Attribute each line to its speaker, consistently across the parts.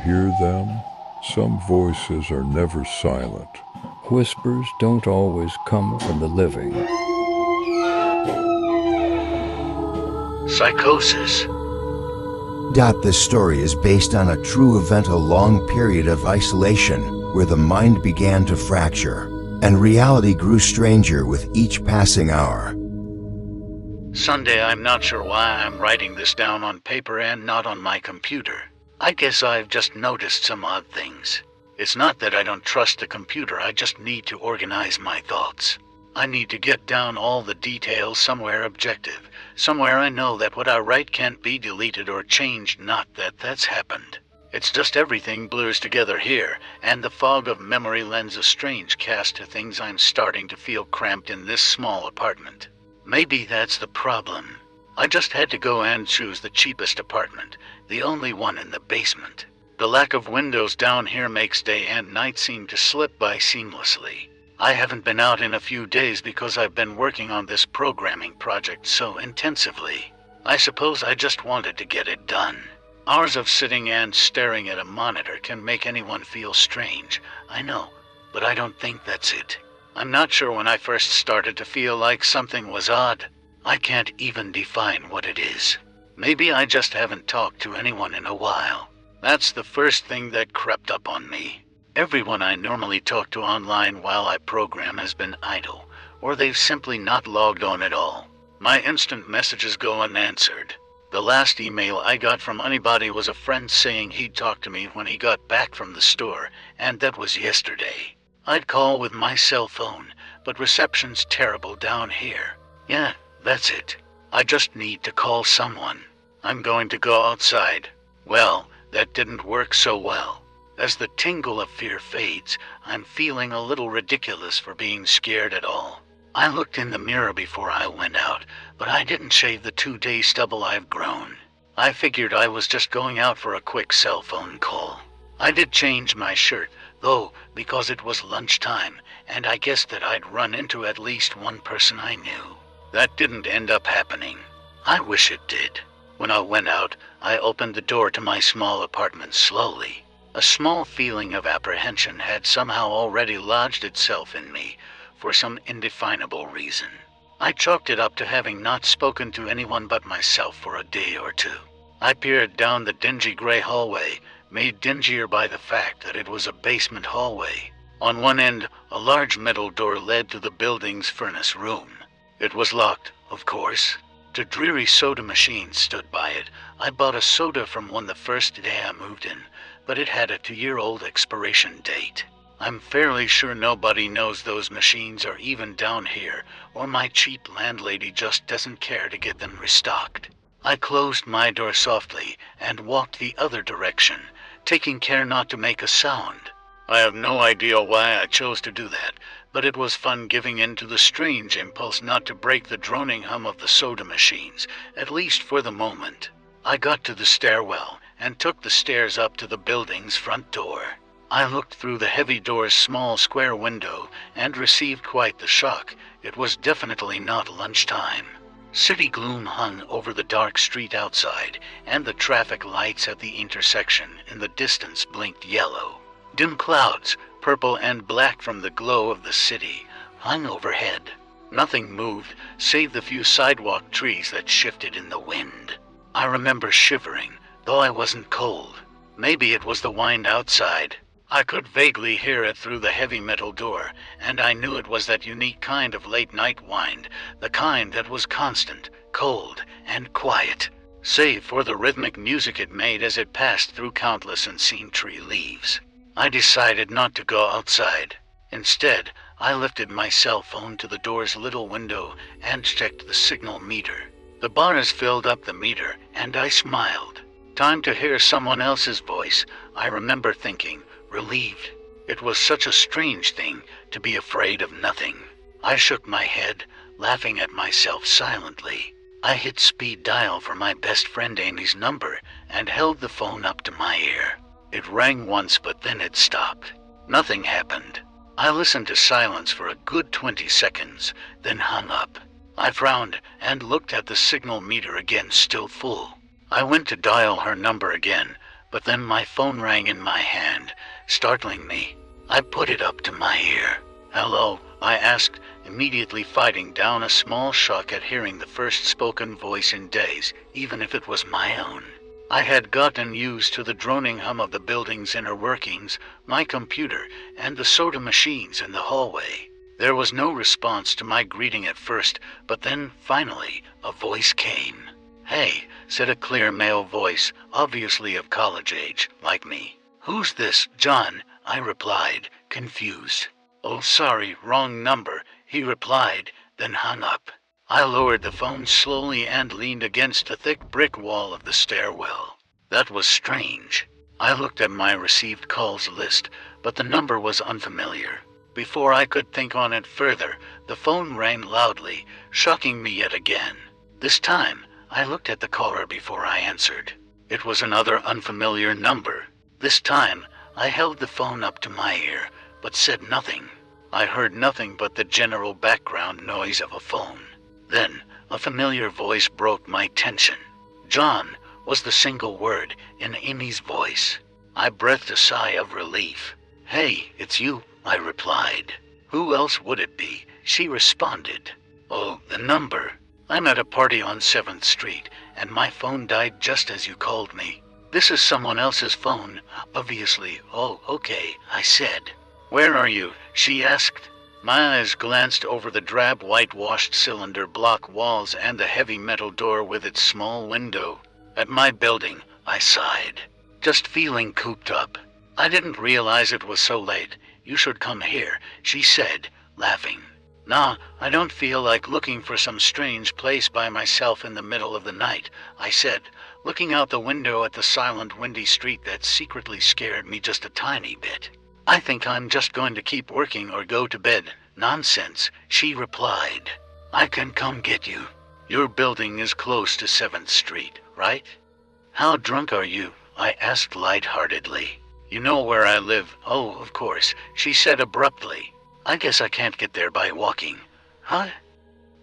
Speaker 1: hear them? Some voices are never silent. Whispers don't always come from the living.
Speaker 2: Psychosis.
Speaker 3: This story is based on a true event, a long period of isolation where the mind began to fracture and reality grew stranger with each passing hour.
Speaker 2: Sunday, I'm not sure why I'm writing this down on paper and not on my computer. I guess I've just noticed some odd things. It's not that I don't trust the computer, I just need to organize my thoughts. I need to get down all the details somewhere objective, somewhere I know that what I write can't be deleted or changed, not that that's happened. It's just everything blurs together here, and the fog of memory lends a strange cast to things. I'm starting to feel cramped in this small apartment. Maybe that's the problem. I just had to go and choose the cheapest apartment, the only one in the basement. The lack of windows down here makes day and night seem to slip by seamlessly. I haven't been out in a few days because I've been working on this programming project so intensively. I suppose I just wanted to get it done. Hours of sitting and staring at a monitor can make anyone feel strange, I know, but I don't think that's it. I'm not sure when I first started to feel like something was odd. I can't even define what it is. Maybe I just haven't talked to anyone in a while. That's the first thing that crept up on me. Everyone I normally talk to online while I program has been idle, or they've simply not logged on at all. My instant messages go unanswered. The last email I got from anybody was a friend saying he'd talk to me when he got back from the store, and that was yesterday. I'd call with my cell phone, but reception's terrible down here. Yeah, that's it. I just need to call someone. I'm going to go outside. Well, that didn't work so well. As the tingle of fear fades, I'm feeling a little ridiculous for being scared at all. I looked in the mirror before I went out, but I didn't shave the 2-day stubble I've grown. I figured I was just going out for a quick cell phone call. I did change my shirt, though, because it was lunchtime, and I guessed that I'd run into at least one person I knew. That didn't end up happening. I wish it did. When I went out, I opened the door to my small apartment slowly. A small feeling of apprehension had somehow already lodged itself in me, for some indefinable reason. I chalked it up to having not spoken to anyone but myself for a day or two. I peered down the dingy gray hallway, made dingier by the fact that it was a basement hallway. On one end, a large metal door led to the building's furnace room. It was locked, of course. A dreary soda machine stood by it. I bought a soda from one the first day I moved in, but it had a 2-year-old expiration date. I'm fairly sure nobody knows those machines are even down here, or my cheap landlady just doesn't care to get them restocked. I closed my door softly and walked the other direction, taking care not to make a sound. I have no idea why I chose to do that, but it was fun giving in to the strange impulse not to break the droning hum of the soda machines, at least for the moment. I got to the stairwell and took the stairs up to the building's front door. I looked through the heavy door's small square window and received quite the shock. It was definitely not lunchtime. City gloom hung over the dark street outside, and the traffic lights at the intersection in the distance blinked yellow. Dim clouds, purple and black from the glow of the city, hung overhead. Nothing moved, save the few sidewalk trees that shifted in the wind. I remember shivering, though I wasn't cold. Maybe it was the wind outside. I could vaguely hear it through the heavy metal door, and I knew it was that unique kind of late-night wind, the kind that was constant, cold, and quiet, save for the rhythmic music it made as it passed through countless unseen tree leaves. I decided not to go outside. Instead, I lifted my cell phone to the door's little window and checked the signal meter. The bars filled up the meter, and I smiled. Time to hear someone else's voice, I remember thinking, relieved. It was such a strange thing to be afraid of nothing. I shook my head, laughing at myself silently. I hit speed dial for my best friend Amy's number and held the phone up to my ear. It rang once, but then it stopped. Nothing happened. I listened to silence for a good 20 seconds, then hung up. I frowned and looked at the signal meter again, still full. I went to dial her number again, but then my phone rang in my hand, startling me. I put it up to my ear. "Hello?" I asked, immediately fighting down a small shock at hearing the first spoken voice in days, even if it was my own. I had gotten used to the droning hum of the building's inner workings, my computer, and the soda machines in the hallway. There was no response to my greeting at first, but then, finally, a voice came. "Hey," said a clear male voice, obviously of college age, like me. "Who's this, John?" I replied, confused. "Oh, sorry, wrong number," he replied, then hung up. I lowered the phone slowly and leaned against the thick brick wall of the stairwell. That was strange. I looked at my received calls list, but the number was unfamiliar. Before I could think on it further, the phone rang loudly, shocking me yet again. This time, I looked at the caller before I answered. It was another unfamiliar number. This time, I held the phone up to my ear, but said nothing. I heard nothing but the general background noise of a phone. Then, a familiar voice broke my tension. "John" was the single word in Amy's voice. I breathed a sigh of relief. "Hey, it's you," I replied. "Who else would it be?" she responded. "Oh, the number. I'm at a party on 7th Street, and my phone died just as you called me. This is someone else's phone, obviously." "Oh, okay," I said. "Where are you?" she asked. My eyes glanced over the drab whitewashed cylinder block walls and the heavy metal door with its small window. "At my building," I sighed. "Just feeling cooped up. I didn't realize it was so late. You should come here," she said, laughing. "Nah, I don't feel like looking for some strange place by myself in the middle of the night," I said, looking out the window at the silent, windy street that secretly scared me just a tiny bit. "I think I'm just going to keep working or go to bed." "Nonsense," she replied. "I can come get you. Your building is close to 7th Street, right?" "How drunk are you?" I asked lightheartedly. "You know where I live." "Oh, of course," she said abruptly. "I guess I can't get there by walking." "Huh?"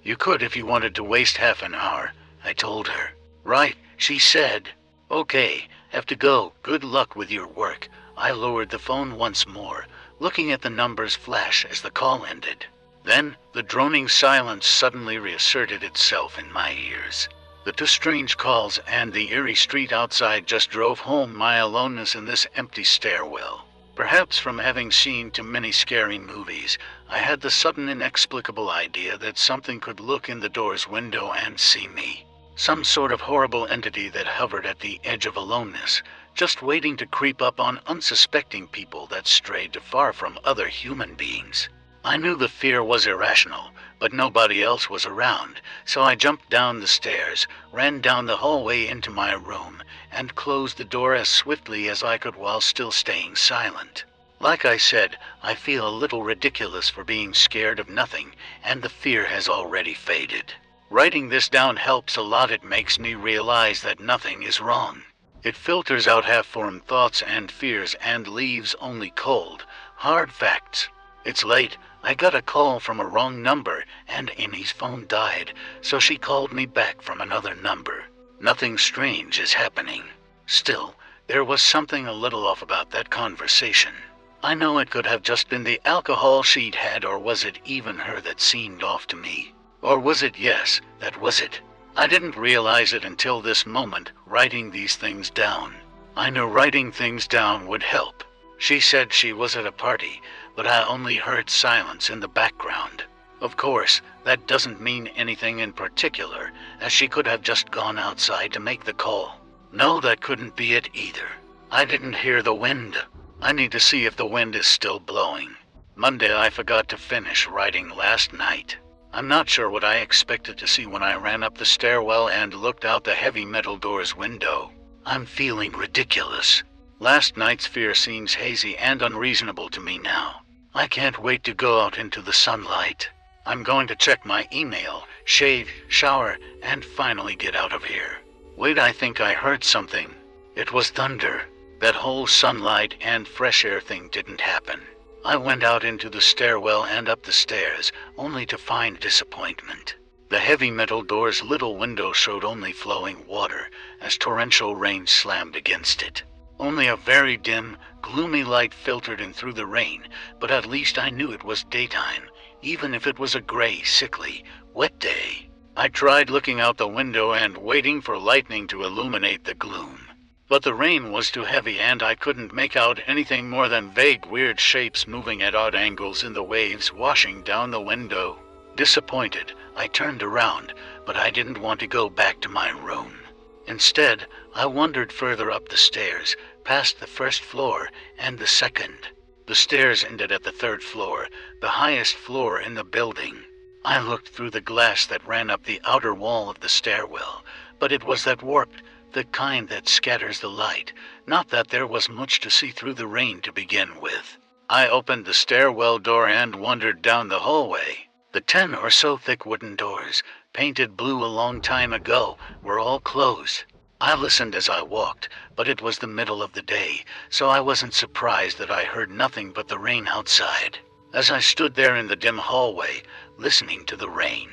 Speaker 2: "You could if you wanted to waste half an hour," I told her. "Right," she said. "Okay, have to go. Good luck with your work." I lowered the phone once more, looking at the numbers flash as the call ended. Then, the droning silence suddenly reasserted itself in my ears. The two strange calls and the eerie street outside just drove home my aloneness in this empty stairwell. Perhaps from having seen too many scary movies, I had the sudden inexplicable idea that something could look in the door's window and see me. Some sort of horrible entity that hovered at the edge of aloneness, just waiting to creep up on unsuspecting people that strayed too far from other human beings. I knew the fear was irrational, but nobody else was around, so I jumped down the stairs, ran down the hallway into my room, and closed the door as swiftly as I could while still staying silent. Like I said, I feel a little ridiculous for being scared of nothing, and the fear has already faded. Writing this down helps a lot. It makes me realize that nothing is wrong. It filters out half-formed thoughts and fears and leaves only cold, hard facts. It's late. I got a call from a wrong number, and Amy's phone died, so she called me back from another number. Nothing strange is happening. Still, there was something a little off about that conversation. I know it could have just been the alcohol she'd had, or was it even her that seemed off to me? Or was it, yes, that was it. I didn't realize it until this moment, writing these things down. I knew writing things down would help. She said she was at a party, but I only heard silence in the background. Of course, that doesn't mean anything in particular, as she could have just gone outside to make the call. No, that couldn't be it either. I didn't hear the wind. I need to see if the wind is still blowing. Monday, I forgot to finish writing last night. I'm not sure what I expected to see when I ran up the stairwell and looked out the heavy metal door's window. I'm feeling ridiculous. Last night's fear seems hazy and unreasonable to me now. I can't wait to go out into the sunlight. I'm going to check my email, shave, shower, and finally get out of here. Wait, I think I heard something. It was thunder. That whole sunlight and fresh air thing didn't happen. I went out into the stairwell and up the stairs, only to find disappointment. The heavy metal door's little window showed only flowing water, as torrential rain slammed against it. Only a very dim, gloomy light filtered in through the rain, but at least I knew it was daytime, even if it was a gray, sickly, wet day. I tried looking out the window and waiting for lightning to illuminate the gloom. But the rain was too heavy and I couldn't make out anything more than vague, weird shapes moving at odd angles in the waves washing down the window. Disappointed, I turned around, but I didn't want to go back to my room. Instead, I wandered further up the stairs, past the first floor and the second. The stairs ended at the third floor, the highest floor in the building. I looked through the glass that ran up the outer wall of the stairwell, but it was that warped, the kind that scatters the light, not that there was much to see through the rain to begin with. I opened the stairwell door and wandered down the hallway. The 10 or so thick wooden doors, painted blue a long time ago, were all closed. I listened as I walked, but it was the middle of the day, so I wasn't surprised that I heard nothing but the rain outside. As I stood there in the dim hallway, listening to the rain,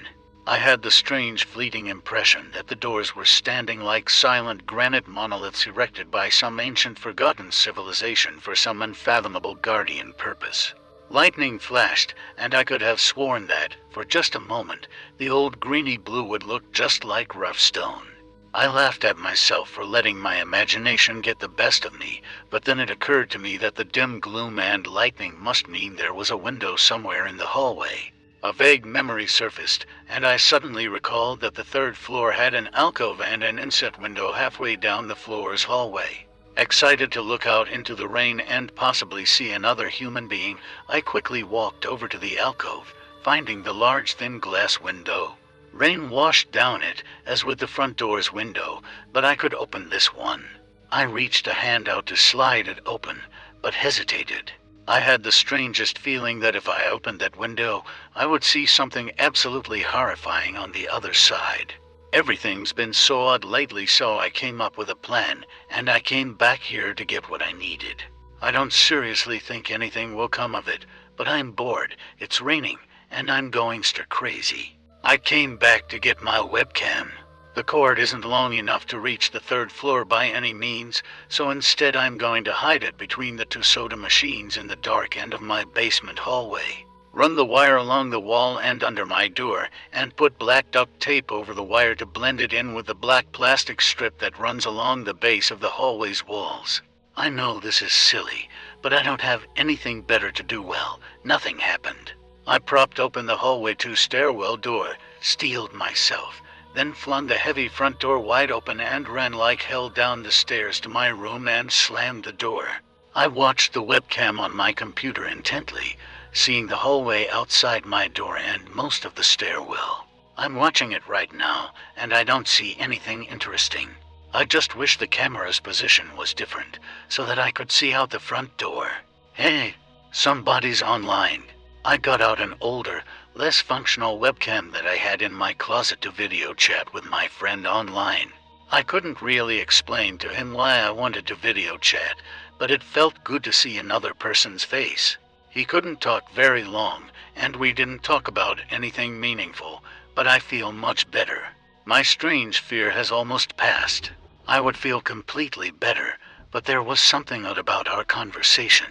Speaker 2: I had the strange, fleeting impression that the doors were standing like silent granite monoliths erected by some ancient, forgotten civilization for some unfathomable guardian purpose. Lightning flashed, and I could have sworn that, for just a moment, the old greeny blue would look just like rough stone. I laughed at myself for letting my imagination get the best of me, but then it occurred to me that the dim gloom and lightning must mean there was a window somewhere in the hallway. A vague memory surfaced, and I suddenly recalled that the third floor had an alcove and an inset window halfway down the floor's hallway. Excited to look out into the rain and possibly see another human being, I quickly walked over to the alcove, finding the large thin glass window. Rain washed down it, as with the front door's window, but I could open this one. I reached a hand out to slide it open, but hesitated. I had the strangest feeling that if I opened that window, I would see something absolutely horrifying on the other side. Everything's been so odd lately, so I came up with a plan, and I came back here to get what I needed. I don't seriously think anything will come of it, but I'm bored, it's raining, and I'm going stir crazy. I came back to get my webcam. The cord isn't long enough to reach the third floor by any means, so instead I'm going to hide it between the 2 soda machines in the dark end of my basement hallway. Run the wire along the wall and under my door, and put black duct tape over the wire to blend it in with the black plastic strip that runs along the base of the hallway's walls. I know this is silly, but I don't have anything better to do. Well, nothing happened. I propped open the hallway 2 stairwell door, steeled myself, then flung the heavy front door wide open and ran like hell down the stairs to my room and slammed the door. I watched the webcam on my computer intently, seeing the hallway outside my door and most of the stairwell. I'm watching it right now, and I don't see anything interesting. I just wish the camera's position was different, so that I could see out the front door. Hey, somebody's online. I got out an older, less functional webcam that I had in my closet to video chat with my friend online. I couldn't really explain to him why I wanted to video chat, but it felt good to see another person's face. He couldn't talk very long, and we didn't talk about anything meaningful, but I feel much better. My strange fear has almost passed. I would feel completely better, but there was something odd about our conversation.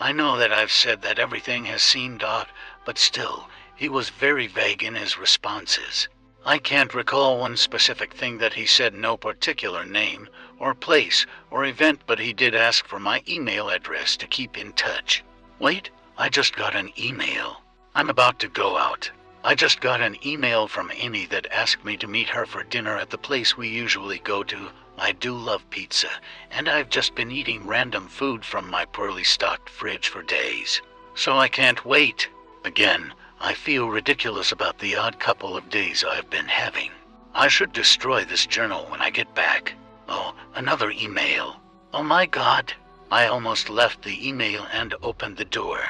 Speaker 2: I know that I've said that everything has seemed odd, but still, he was very vague in his responses. I can't recall one specific thing that he said, no particular name, or place, or event, but he did ask for my email address to keep in touch. Wait, I just got an email. I'm about to go out. I just got an email from Amy that asked me to meet her for dinner at the place we usually go to. I do love pizza, and I've just been eating random food from my poorly stocked fridge for days. So I can't wait. Again, I feel ridiculous about the odd couple of days I've been having. I should destroy this journal when I get back. Oh, another email. Oh my God. I almost left the email and opened the door.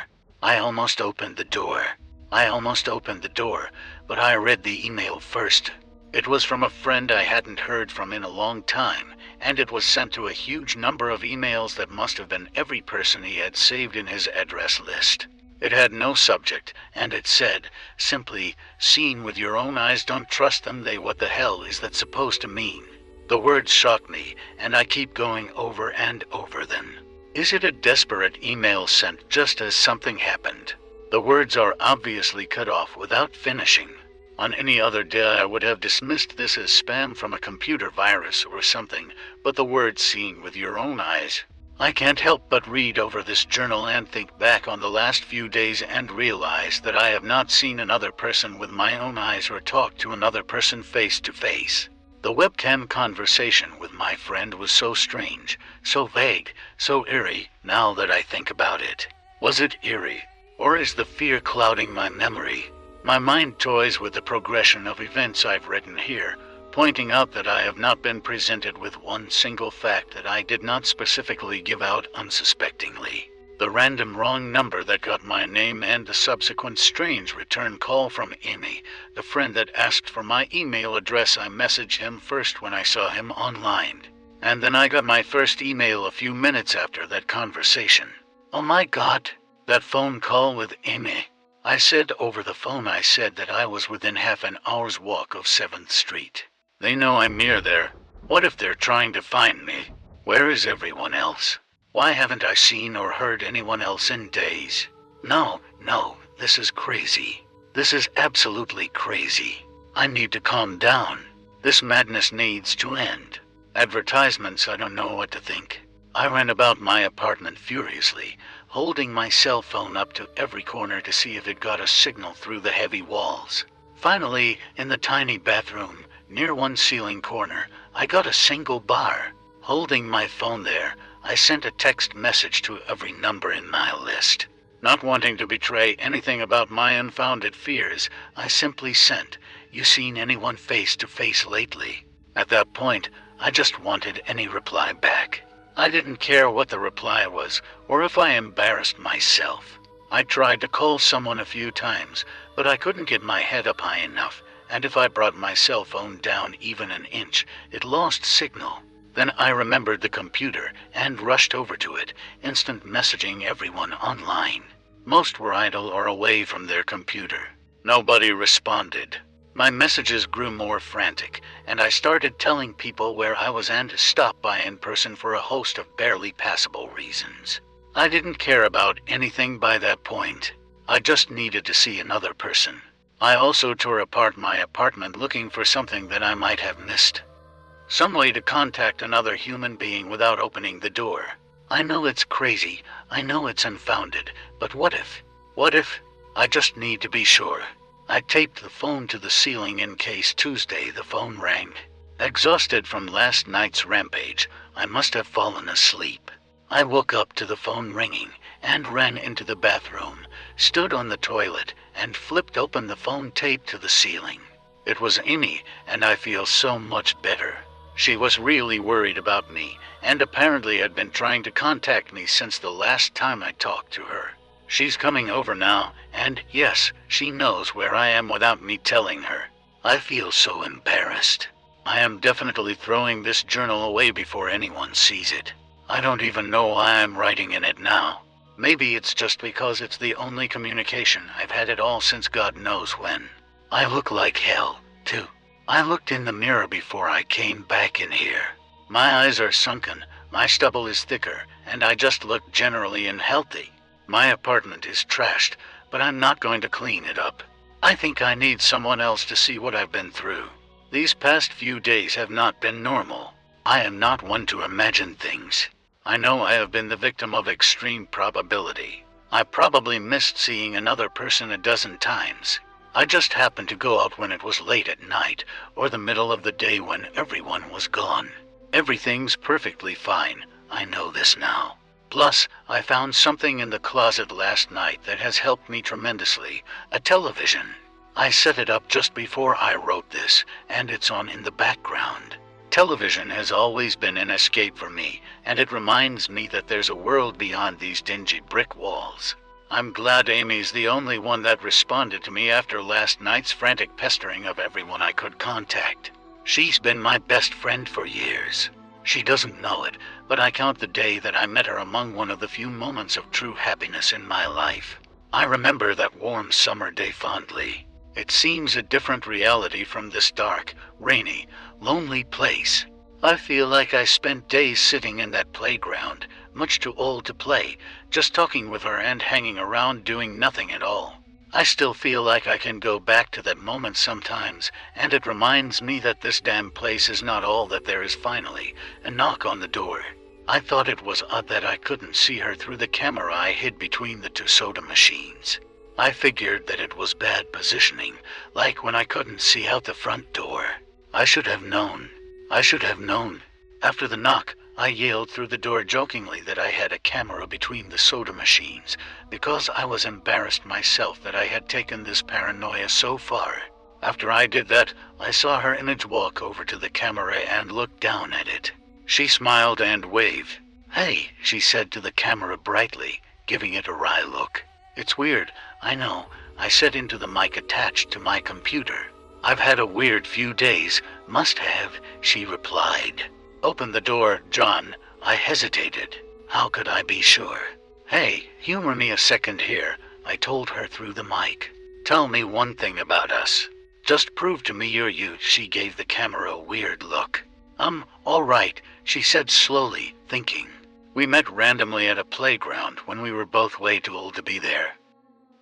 Speaker 2: I almost opened the door, but I read the email first. It was from a friend I hadn't heard from in a long time, and it was sent to a huge number of emails that must have been every person he had saved in his address list. It had no subject, and it said, simply, "Seen with your own eyes, don't trust them, what the hell is that supposed to mean?" The words shock me, and I keep going over and over them. Is it a desperate email sent just as something happened? The words are obviously cut off without finishing. On any other day I would have dismissed this as spam from a computer virus or something, but the words "seeing with your own eyes." I can't help but read over this journal and think back on the last few days and realize that I have not seen another person with my own eyes or talked to another person face to face. The webcam conversation with my friend was so strange, so vague, so eerie, now that I think about it. Was it eerie? Or is the fear clouding my memory? My mind toys with the progression of events I've written here, pointing out that I have not been presented with one single fact that I did not specifically give out unsuspectingly. The random wrong number that got my name and the subsequent strange return call from Amy, the friend that asked for my email address. I messaged him first when I saw him online. And then I got my first email a few minutes after that conversation. Oh my God, that phone call with Amy. I said over the phone that I was within half an hour's walk of 7th Street. They know I'm near there. What if they're trying to find me? Where is everyone else? Why haven't I seen or heard anyone else in days? No, this is crazy. This is absolutely crazy. I need to calm down. This madness needs to end. Advertisements, I don't know what to think. I ran about my apartment furiously, holding my cell phone up to every corner to see if it got a signal through the heavy walls. Finally, in the tiny bathroom, near one ceiling corner, I got a single bar. Holding my phone there, I sent a text message to every number in my list. Not wanting to betray anything about my unfounded fears, I simply sent, "You seen anyone face to face lately?" At that point, I just wanted any reply back. I didn't care what the reply was, or if I embarrassed myself. I tried to call someone a few times, but I couldn't get my head up high enough, and if I brought my cell phone down even an inch, it lost signal. Then I remembered the computer and rushed over to it, instant messaging everyone online. Most were idle or away from their computer. Nobody responded. My messages grew more frantic, and I started telling people where I was and to stop by in person for a host of barely passable reasons. I didn't care about anything by that point. I just needed to see another person. I also tore apart my apartment looking for something that I might have missed. Some way to contact another human being without opening the door. I know it's crazy, I know it's unfounded, but what if? What if? I just need to be sure. I taped the phone to the ceiling in case Tuesday the phone rang. Exhausted from last night's rampage, I must have fallen asleep. I woke up to the phone ringing and ran into the bathroom, stood on the toilet, and flipped open the phone taped to the ceiling. It was Amy, and I feel so much better. She was really worried about me, and apparently had been trying to contact me since the last time I talked to her. She's coming over now, and yes, she knows where I am without me telling her. I feel so embarrassed. I am definitely throwing this journal away before anyone sees it. I don't even know why I'm writing in it now. Maybe it's just because it's the only communication I've had at all since God knows when. I look like hell, too. I looked in the mirror before I came back in here. My eyes are sunken, my stubble is thicker, and I just look generally unhealthy. My apartment is trashed, but I'm not going to clean it up. I think I need someone else to see what I've been through. These past few days have not been normal. I am not one to imagine things. I know I have been the victim of extreme probability. I probably missed seeing another person a dozen times. I just happened to go out when it was late at night, or the middle of the day when everyone was gone. Everything's perfectly fine. I know this now. Plus, I found something in the closet last night that has helped me tremendously. A television. I set it up just before I wrote this, and it's on in the background. Television has always been an escape for me, and it reminds me that there's a world beyond these dingy brick walls. I'm glad Amy's the only one that responded to me after last night's frantic pestering of everyone I could contact. She's been my best friend for years. She doesn't know it, but I count the day that I met her among one of the few moments of true happiness in my life. I remember that warm summer day fondly. It seems a different reality from this dark, rainy, lonely place. I feel like I spent days sitting in that playground, much too old to play, just talking with her and hanging around doing nothing at all. I still feel like I can go back to that moment sometimes, and it reminds me that this damn place is not all that there is finally. A knock on the door. I thought it was odd that I couldn't see her through the camera I hid between the two soda machines. I figured that it was bad positioning, like when I couldn't see out the front door. I should have known. I should have known. After the knock, I yelled through the door jokingly that I had a camera between the soda machines, because I was embarrassed myself that I had taken this paranoia so far. After I did that, I saw her image walk over to the camera and look down at it. She smiled and waved. "Hey," she said to the camera brightly, giving it a wry look. "It's weird, I know," I said into the mic attached to my computer. "I've had a weird few days, must have," she replied. "Open the door, John." I hesitated. How could I be sure? "Hey, humor me a second here," I told her through the mic. "Tell me one thing about us. Just prove to me you're you." She gave the camera a weird look. All right," she said slowly, thinking. "We met randomly at a playground when we were both way too old to be there."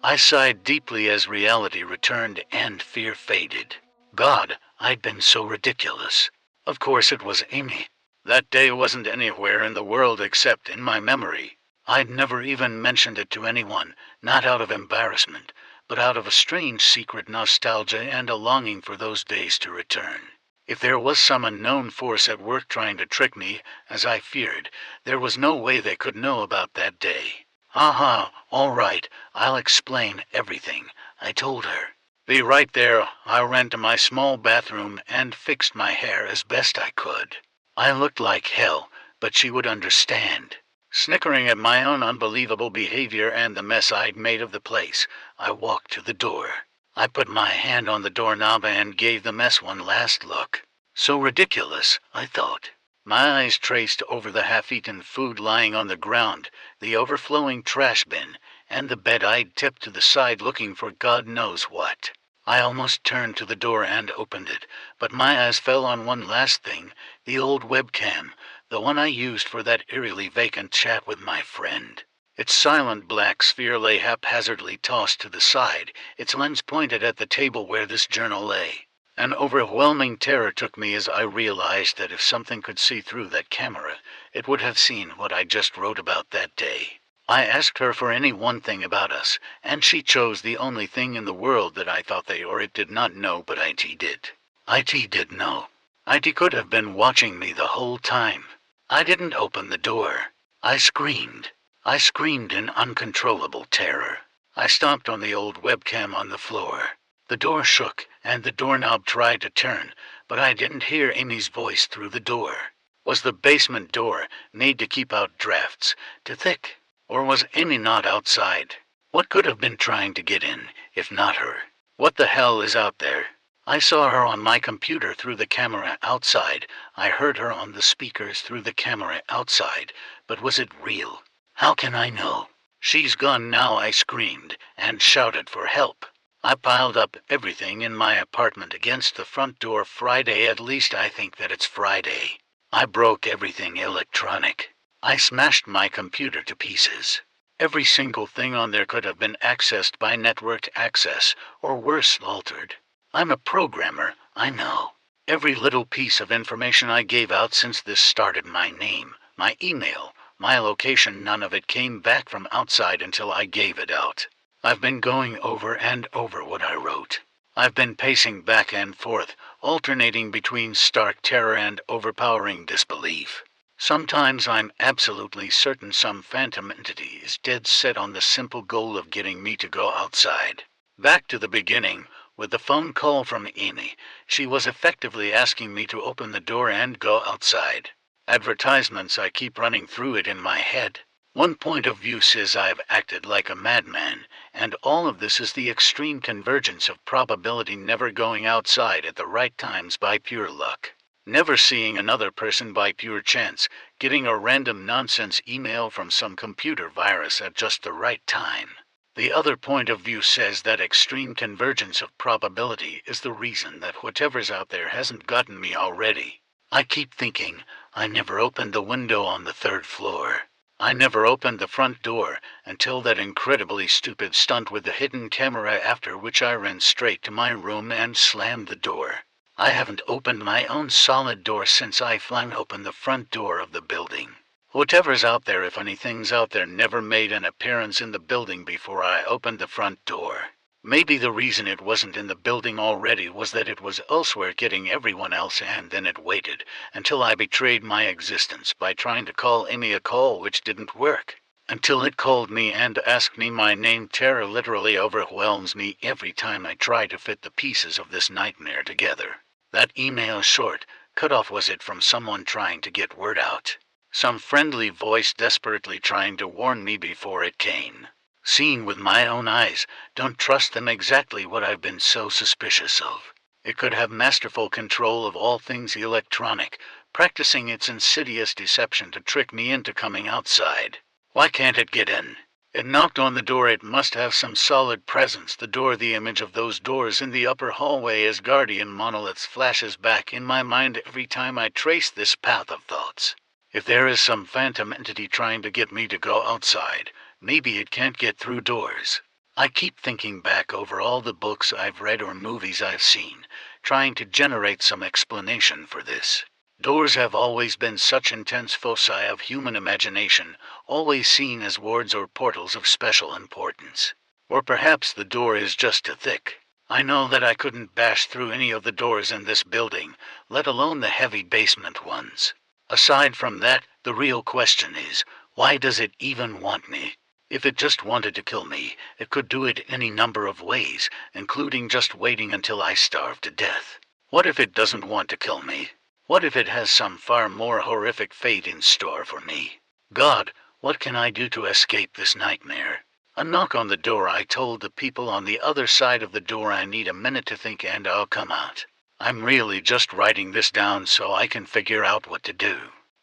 Speaker 2: I sighed deeply as reality returned and fear faded. God, I'd been so ridiculous. Of course it was Amy. That day wasn't anywhere in the world except in my memory. I'd never even mentioned it to anyone, not out of embarrassment, but out of a strange secret nostalgia and a longing for those days to return. If there was some unknown force at work trying to trick me, as I feared, there was no way they could know about that day. All right, I'll explain everything," I told her. "Be right there." I ran to my small bathroom and fixed my hair as best I could. I looked like hell, but she would understand. Snickering at my own unbelievable behavior and the mess I'd made of the place, I walked to the door. I put my hand on the doorknob and gave the mess one last look. So ridiculous, I thought. My eyes traced over the half-eaten food lying on the ground, the overflowing trash bin, and the bed I'd tipped to the side looking for God knows what. I almost turned to the door and opened it, but my eyes fell on one last thing, the old webcam, the one I used for that eerily vacant chat with my friend. Its silent black sphere lay haphazardly tossed to the side, its lens pointed at the table where this journal lay. An overwhelming terror took me as I realized that if something could see through that camera, it would have seen what I just wrote about that day. I asked her for any one thing about us, and she chose the only thing in the world that I thought they or it did not know, but IT did. IT did know. IT could have been watching me the whole time. I didn't open the door. I screamed. I screamed in uncontrollable terror. I stomped on the old webcam on the floor. The door shook, and the doorknob tried to turn, but I didn't hear Amy's voice through the door. Was the basement door, made to keep out drafts, too thick? Or was Amy not outside? What could have been trying to get in, if not her? What the hell is out there? I saw her on my computer through the camera outside. I heard her on the speakers through the camera outside. But was it real? How can I know? "She's gone now," I screamed, and shouted for help. I piled up everything in my apartment against the front door. Friday, at least I think that it's Friday. I broke everything electronic. I smashed my computer to pieces. Every single thing on there could have been accessed by networked access, or worse, altered. I'm a programmer, I know. Every little piece of information I gave out since this started, my name, my email, my location, none of it came back from outside until I gave it out. I've been going over and over what I wrote. I've been pacing back and forth, alternating between stark terror and overpowering disbelief. Sometimes I'm absolutely certain some phantom entity is dead set on the simple goal of getting me to go outside. Back to the beginning, with the phone call from Amy, she was effectively asking me to open the door and go outside. Advertisements, I keep running through it in my head. One point of view says I've acted like a madman, and all of this is the extreme convergence of probability, never going outside at the right times by pure luck, never seeing another person by pure chance, getting a random nonsense email from some computer virus at just the right time. The other point of view says that extreme convergence of probability is the reason that whatever's out there hasn't gotten me already. I keep thinking I never opened the window on the third floor. I never opened the front door until that incredibly stupid stunt with the hidden camera, after which I ran straight to my room and slammed the door. I haven't opened my own solid door since I flung open the front door of the building. Whatever's out there, if anything's out there, never made an appearance in the building before I opened the front door. Maybe the reason it wasn't in the building already was that it was elsewhere getting everyone else, and then it waited until I betrayed my existence by trying to call Amy a call which didn't work. Until it called me and asked me my name. Terror literally overwhelms me every time I try to fit the pieces of this nightmare together. That email short cut off, was it from someone trying to get word out? Some friendly voice desperately trying to warn me before it came? Seen with my own eyes, don't trust them. Exactly what I've been so suspicious of. It could have masterful control of all things electronic, practicing its insidious deception to trick me into coming outside. Why can't it get in? It knocked on the door. It must have some solid presence. The door, the image of those doors in the upper hallway as guardian monoliths, flashes back in my mind every time I trace this path of thoughts. If there is some phantom entity trying to get me to go outside, maybe it can't get through doors. I keep thinking back over all the books I've read or movies I've seen, trying to generate some explanation for this. Doors have always been such intense foci of human imagination, always seen as wards or portals of special importance. Or perhaps the door is just too thick. I know that I couldn't bash through any of the doors in this building, let alone the heavy basement ones. Aside from that, the real question is, why does it even want me? If it just wanted to kill me, it could do it any number of ways, including just waiting until I starve to death. What if it doesn't want to kill me? What if it has some far more horrific fate in store for me? God, what can I do to escape this nightmare? A knock on the door. I told the people on the other side of the door I need a minute to think and I'll come out. I'm really just writing this down so I can figure out what to do.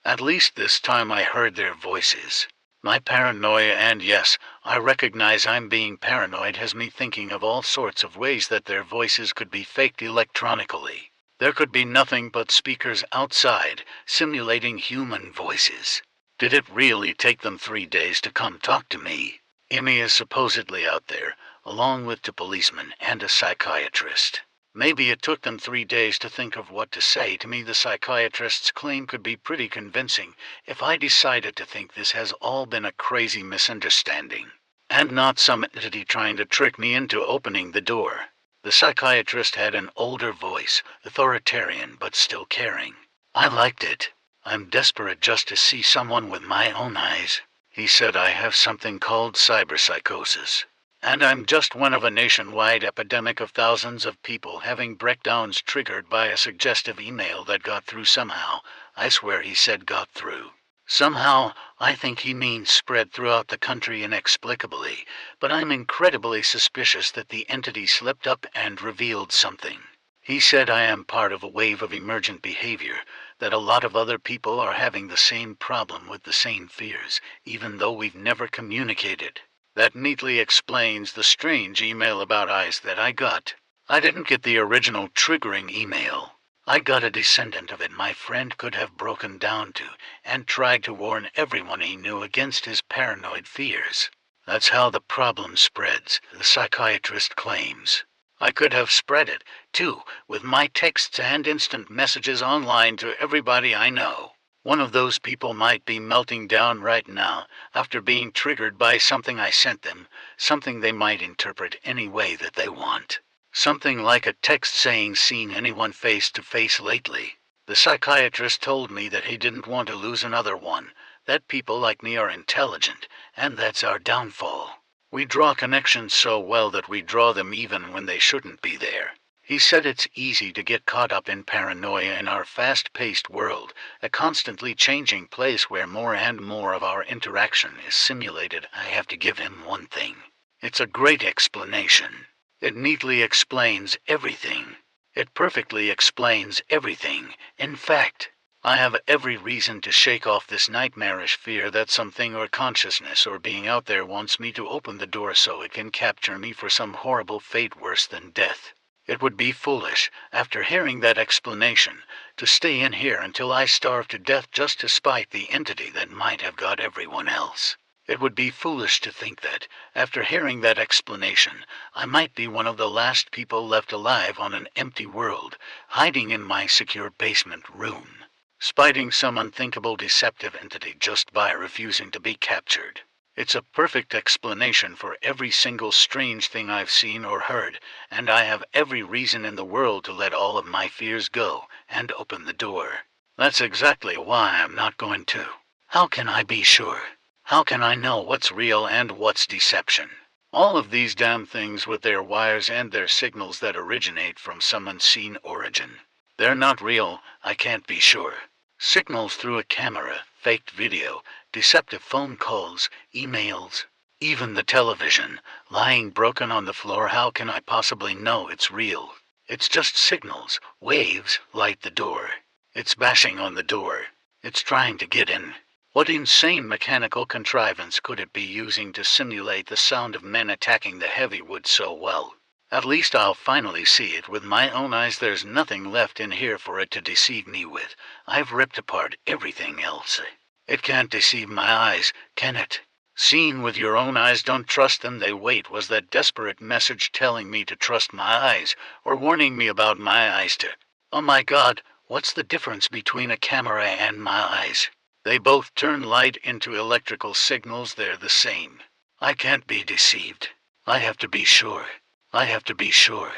Speaker 2: At least this time I heard their voices. My paranoia, and yes, I recognize I'm being paranoid, has me thinking of all sorts of ways that their voices could be faked electronically. There could be nothing but speakers outside, simulating human voices. Did it really take them 3 days to come talk to me? Amy is supposedly out there, along with 2 policemen and a psychiatrist. Maybe it took them 3 days to think of what to say to me. The psychiatrist's claim could be pretty convincing if I decided to think this has all been a crazy misunderstanding, and not some entity trying to trick me into opening the door. The psychiatrist had an older voice, authoritarian but still caring. I liked it. I'm desperate just to see someone with my own eyes. He said I have something called cyberpsychosis. And I'm just one of a nationwide epidemic of thousands of people having breakdowns triggered by a suggestive email that got through somehow. I swear he said got through. Somehow, I think he means spread throughout the country inexplicably, but I'm incredibly suspicious that the entity slipped up and revealed something. He said I am part of a wave of emergent behavior, that a lot of other people are having the same problem with the same fears, even though we've never communicated. That neatly explains the strange email about eyes that I got. I didn't get the original triggering email. I got a descendant of it my friend could have broken down to, and tried to warn everyone he knew against his paranoid fears. That's how the problem spreads, the psychiatrist claims. I could have spread it, too, with my texts and instant messages online to everybody I know. One of those people might be melting down right now after being triggered by something I sent them, something they might interpret any way that they want. Something like a text saying, "Seen anyone face to face lately?" The psychiatrist told me that he didn't want to lose another one, that people like me are intelligent, and that's our downfall. We draw connections so well that we draw them even when they shouldn't be there. He said it's easy to get caught up in paranoia in our fast-paced world, a constantly changing place where more and more of our interaction is simulated. I have to give him one thing. It's a great explanation. It neatly explains everything. It perfectly explains everything. In fact, I have every reason to shake off this nightmarish fear that something or consciousness or being out there wants me to open the door so it can capture me for some horrible fate worse than death. It would be foolish, after hearing that explanation, to stay in here until I starve to death just to spite the entity that might have got everyone else. It would be foolish to think that, after hearing that explanation, I might be one of the last people left alive on an empty world, hiding in my secure basement room, spiting some unthinkable deceptive entity just by refusing to be captured. It's a perfect explanation for every single strange thing I've seen or heard, and I have every reason in the world to let all of my fears go and open the door. That's exactly why I'm not going to. How can I be sure? How can I know what's real and what's deception? All of these damn things with their wires and their signals that originate from some unseen origin. They're not real, I can't be sure. Signals through a camera, faked video, deceptive phone calls, emails, even the television, lying broken on the floor. How can I possibly know it's real? It's just signals, waves, light the door. It's bashing on the door. It's trying to get in. What insane mechanical contrivance could it be using to simulate the sound of men attacking the heavy wood so well? At least I'll finally see it with my own eyes. There's nothing left in here for it to deceive me with. I've ripped apart everything else. It can't deceive my eyes, can it? Seen with your own eyes, don't trust them, they wait. Was that desperate message telling me to trust my eyes, or warning me about my eyes to... Oh my God, what's the difference between a camera and my eyes? They both turn light into electrical signals. They're the same. I can't be deceived. I have to be sure. I have to be sure.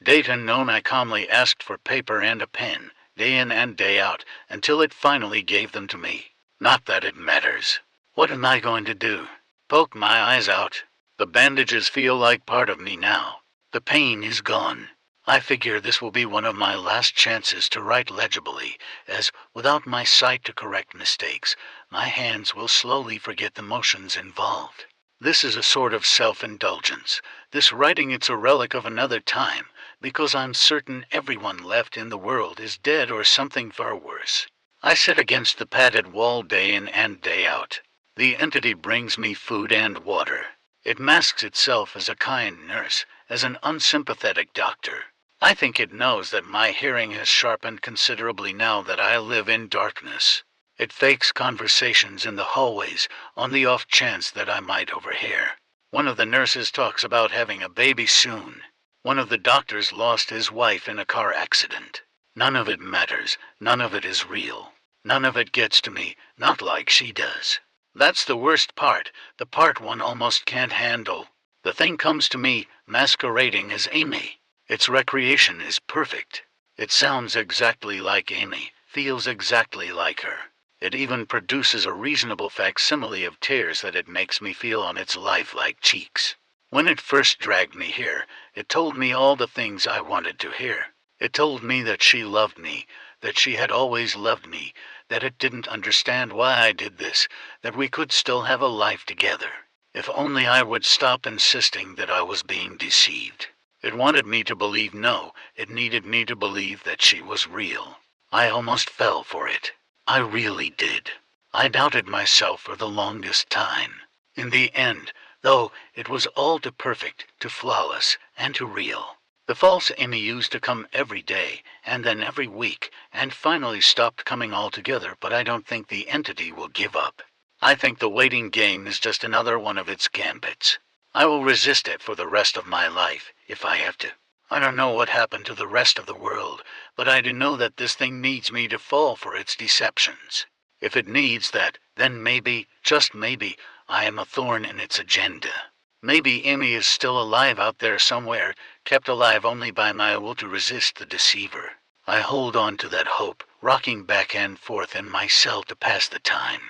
Speaker 2: Date unknown. I calmly asked for paper and a pen, day in and day out, until it finally gave them to me. Not that it matters. What am I going to do? Poke my eyes out? The bandages feel like part of me now. The pain is gone. I figure this will be one of my last chances to write legibly, as, without my sight to correct mistakes, my hands will slowly forget the motions involved. This is a sort of self-indulgence. This writing, it's a relic of another time, because I'm certain everyone left in the world is dead or something far worse. I sit against the padded wall day in and day out. The entity brings me food and water. It masks itself as a kind nurse, as an unsympathetic doctor. I think it knows that my hearing has sharpened considerably now that I live in darkness. It fakes conversations in the hallways on the off chance that I might overhear. One of the nurses talks about having a baby soon. One of the doctors lost his wife in a car accident. None of it matters. None of it is real. None of it gets to me, not like she does. That's the worst part, the part one almost can't handle. The thing comes to me, masquerading as Amy. Its recreation is perfect. It sounds exactly like Amy, feels exactly like her. It even produces a reasonable facsimile of tears that it makes me feel on its lifelike cheeks. When it first dragged me here, it told me all the things I wanted to hear. It told me that she loved me, that she had always loved me, that it didn't understand why I did this, that we could still have a life together. If only I would stop insisting that I was being deceived. It wanted me to believe no, it needed me to believe that she was real. I almost fell for it. I really did. I doubted myself for the longest time. In the end, though, it was all too perfect, too flawless, and too real. The false Amy used to come every day, and then every week, and finally stopped coming altogether, but I don't think the entity will give up. I think the waiting game is just another one of its gambits. I will resist it for the rest of my life, if I have to. I don't know what happened to the rest of the world, but I do know that this thing needs me to fall for its deceptions. If it needs that, then maybe, just maybe, I am a thorn in its agenda. Maybe Amy is still alive out there somewhere, kept alive only by my will to resist the deceiver. I hold on to that hope, rocking back and forth in my cell to pass the time.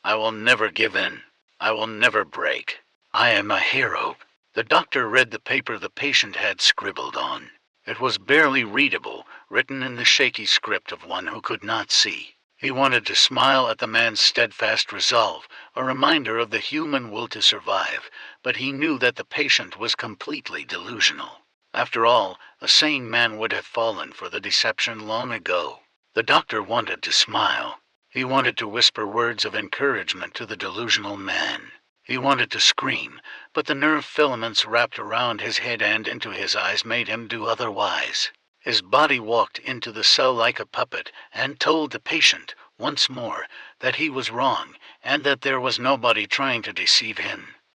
Speaker 2: I will never give in. I will never break. I am a hero. The doctor read the paper the patient had scribbled on. It was barely readable, written in the shaky script of one who could not see. He wanted to smile at the man's steadfast resolve, a reminder of the human will to survive, but he knew that the patient was completely delusional. After all, a sane man would have fallen for the deception long ago. The doctor wanted to smile. He wanted to whisper words of encouragement to the delusional man. He wanted to scream, but the nerve filaments wrapped around his head and into his eyes made him do otherwise. His body walked into the cell like a puppet and told the patient, once more, that he was wrong and that there was nobody trying to deceive him.